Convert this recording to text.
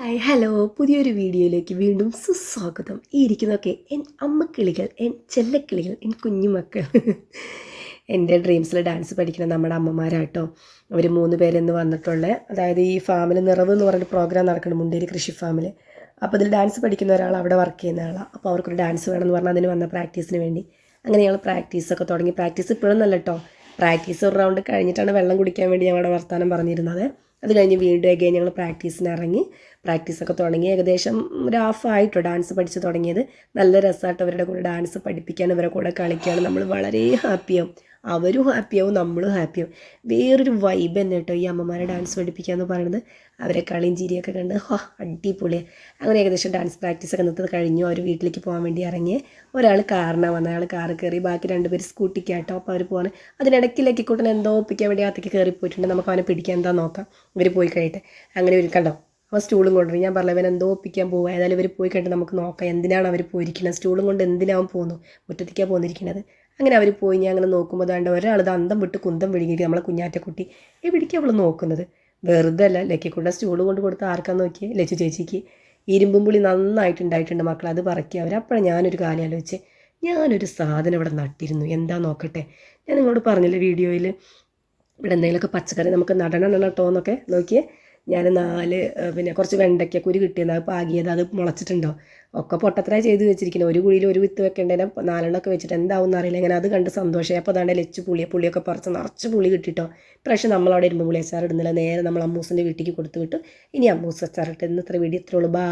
Hi hello പുതിയൊരു വീഡിയോയിലേക്ക് വീണ്ടും സുസ്വാഗതം. ഈ ഇരിക്കുന്നതൊക്കെ അമ്മക്കിളികൾ, ചെല്ലക്കിളികൾ, കുഞ്ഞുമക്കൾ. എൻ്റെ ഡ്രീംസിൽ ഡാൻസ് പഠിക്കുന്ന നമ്മുടെ അമ്മമാരാട്ടോ. അവർ 3 പേരെന്ന് വന്നിട്ടുള്ളത്. അതായത് ഈ ഫാമിൽ നിറവ് എന്ന് പറഞ്ഞൊരു പ്രോഗ്രാം നടക്കുന്നുണ്ട് മുണ്ടേരി കൃഷി ഫാമിൽ. അപ്പോൾ അതിൽ ഡാൻസ് പഠിക്കുന്ന ഒരാൾ അവിടെ വർക്ക് ചെയ്യുന്ന ആളാണ്. അപ്പോൾ അവർക്കൊരു ഡാൻസ് വേണമെന്ന് പറഞ്ഞാൽ അതിന് വന്ന പ്രാക്ടീസിന് വേണ്ടി അങ്ങനെ ഞങ്ങൾ പ്രാക്ടീസൊക്കെ തുടങ്ങി. പ്രാക്ടീസ് ഇപ്പോഴും നല്ല കേട്ടോ. പ്രാക്ടീസ് ഒരു റൗണ്ട് കഴിഞ്ഞിട്ടാണ് വെള്ളം കുടിക്കാൻ വേണ്ടി ഞങ്ങളുടെ വർത്തമാനം പറഞ്ഞിരുന്നത്. അത് കഴിഞ്ഞ് വീണ്ടും അഗൈൻ ഞങ്ങൾ പ്രാക്ടീസിന് ഇറങ്ങി. പ്രാക്ടീസൊക്കെ തുടങ്ങി. ഏകദേശം ഒരു ഹാഫായിട്ടോ ഡാൻസ് പഠിച്ച് തുടങ്ങിയത്. നല്ല രസമായിട്ട് അവരുടെ കൂടെ ഡാൻസ് പഠിപ്പിക്കാൻ, ഇവരുടെ കൂടെ കളിക്കുകയാണ്. നമ്മൾ വളരെ ഹാപ്പിയാവും, അവരും ഹാപ്പിയാവും, നമ്മളും ഹാപ്പിയാവും. വേറൊരു വൈബ് തന്നെ കേട്ടോ ഈ അമ്മമാരെ ഡാൻസ് പഠിപ്പിക്കുക എന്ന് പറയുന്നത്. അവരെ കളിയും ചിരിയൊക്കെ കണ്ട് അടിപൊളിയാണ്. അങ്ങനെ ഏകദേശം ഡാൻസ് പ്രാക്ടീസൊക്കെ നിർത്തത് കഴിഞ്ഞു. അവർ വീട്ടിലേക്ക് പോകാൻ വേണ്ടി ഇറങ്ങി. ഒരാൾ കാറിനാണ് വന്നത്. അയാൾ കാറ് കയറി. ബാക്കി 2 പേര് സ്കൂട്ടിക്കാട്ടോ. അപ്പോൾ അവർ പോകാൻ അതിനിടയ്ക്കിലേക്ക് കൂട്ടൻ എന്തോ ഒപ്പിക്കാൻ വേണ്ടി അകത്തേക്ക് കയറി പോയിട്ടുണ്ട്. നമുക്ക് അവനെ പിടിക്കാൻ എന്താ നോക്കാം. ഇവർ പോയി കഴിഞ്ഞിട്ട് അങ്ങനെ ഒരു കണ്ടോ അപ്പോൾ സ്റ്റൂളും കൊണ്ടുവരും. ഞാൻ പറഞ്ഞ അവൻ എന്തോ ഒപ്പിക്കാൻ പോകുക. ഏതായാലും ഇവർ പോയി കഴിഞ്ഞിട്ട് നമുക്ക് നോക്കാം എന്തിനാണ് അവർ പോയിരിക്കുന്നത്. സ്റ്റൂളും കൊണ്ട് എന്തിനാവും പോകുന്നു, മുറ്റത്തേക്കാണ് പോന്നിരിക്കുന്നത്. അങ്ങനെ അവർ പോയി. ഞാൻ അങ്ങനെ നോക്കുമ്പോൾ അതാണ്ട് ഒരാളത് അന്തം വിട്ട് കുന്തം വിഴുങ്ങിയിരിക്കും. നമ്മളെ കുഞ്ഞാറ്റക്കുട്ടി എവിടേക്കാണ് അവൾ നോക്കുന്നത്. വെറുതെ അല്ല, ലക്കിക്കൂടെ സ്റ്റൂൾ കൊണ്ട് കൊടുത്ത് ആർക്കാന്ന് നോക്കിയേ, ലച്ചു ചേച്ചിക്ക്. ഇരുമ്പും പുളി നന്നായിട്ടുണ്ടായിട്ടുണ്ട് മക്കൾ, അത് പറക്കി അവർ. അപ്പോഴാണ് ഞാനൊരു കാര്യം ആലോചിച്ച്, ഞാനൊരു സാധനം ഇവിടെ നട്ടിരുന്നു, എന്താ നോക്കട്ടെ. ഞാൻ നിങ്ങളോട് പറഞ്ഞില്ലേ വീഡിയോയിൽ, ഇവിടെ എന്തെങ്കിലുമൊക്കെ പച്ചക്കറി നമുക്ക് നടണം കേട്ടോ എന്നൊക്കെ നോക്കിയേ. ഞാൻ 4 പിന്നെ കുറച്ച് വെണ്ടയ്ക്ക കുരു കിട്ടിയത്, അത് പാകിയത്, അത് മുളച്ചിട്ടുണ്ടോ ഒക്കെ പൊട്ടത്തരായി ചെയ്ത് വെച്ചിരിക്കുന്നത്. ഒരു കുഴിയിൽ ഒരു വിത്ത് വെക്കേണ്ടതിനെ 4 എണ്ണമൊക്കെ വെച്ചിട്ട് എന്താവും എന്നറിയില്ല. ഇങ്ങനെ അത് കണ്ട് സന്തോഷമായി. അപ്പോൾ അതാണ്ട് ലച്ച് പുളിയൊക്കെ പറിച്ച് നിറച്ച് പുളി കിട്ടിട്ടോ. ഇപ്രാവശ്യം നമ്മളവിടെ ഇരുമ്പ് പുളി അച്ചാർ ഇടുന്നില്ല, നേരെ നമ്മൾ അമ്മൂസിൻ്റെ വീട്ടിലേക്ക് കൊടുത്തു വിട്ടു. ഇനി അമ്മൂസ് അച്ചാറിട്ട് ഇന്നത്ര വീഡിയോ ഇത്രയുള്ളൂ. ബാ.